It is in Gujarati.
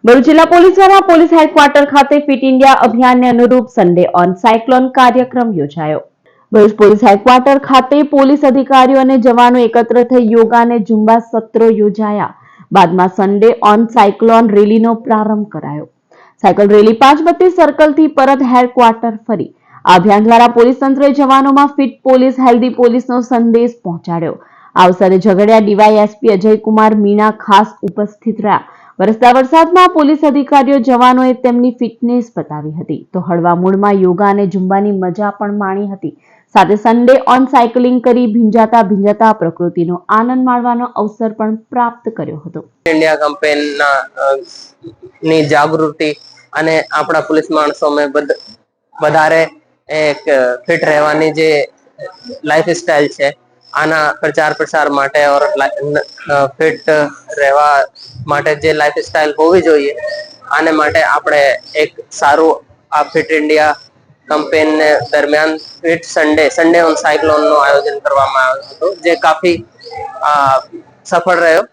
ભરૂચ જિલ્લા પોલીસ દ્વારા પોલીસ હેડક્વાર્ટર ખાતે ફિટ ઇન્ડિયા અભિયાનને અનુરૂપ સન્ડે ઓન સાયક્લોન કાર્યક્રમ યોજાયો. ભરૂચ પોલીસ હેડક્વાર્ટર ખાતે પોલીસ અધિકારીઓ અને જવાનો એકત્ર થઈ યોગા અને ઝુંબા સત્રો યોજાયા બાદમાં સન્ડે ઓન સાયક્લોન રેલીનો પ્રારંભ કરાયો. સાયકલ રેલી 532 સર્કલથી પરત હેડક્વાર્ટર ફરી આ અભિયાન દ્વારા પોલીસ તંત્રએ જવાનોમાં ફિટ પોલીસ હેલ્ધી પોલીસનો સંદેશ પહોંચાડ્યો. આ અવસરે ઝઘડિયા ડીવાયએસપી અજયકુમાર મીણા ખાસ ઉપસ્થિત રહ્યા. વરસતા વરસાદમાં પોલીસ અધિકારીઓ જવાનોએ તેમની ફિટનેસ બતાવી હતી તો હળવા મૂડમાં યોગા અને ઝુંબાની મજા પણ માણી હતી. સાથે સન્ડે ઓન સાયકલિંગ કરી ભીંજાતા પ્રકૃતિનો આનંદ માણવાનો અવસર પણ પ્રાપ્ત કર્યો હતો. ઇન્ડિયા કેમ્પેનના ની જાગૃતિ અને આપણા પોલીસ માણસોમાં વધારે એક ફિટ રહેવાની જે લાઈફસ્ટાઈલ છે આના પ્રચાર પ્રસાર માટે ઓર ફિટ રહેવા માટે જે લાઈફસ્ટાઈલ હોવી જોઈએ આને માટે આપણે એક સારું આ ફિટ ઇન્ડિયા કેમ્પેન દરમિયાન ફિટ સન્ડે ઓન સાયક્લોન નું આયોજન કરવામાં આવ્યું હતું જે કાફી સફળ રહ્યો.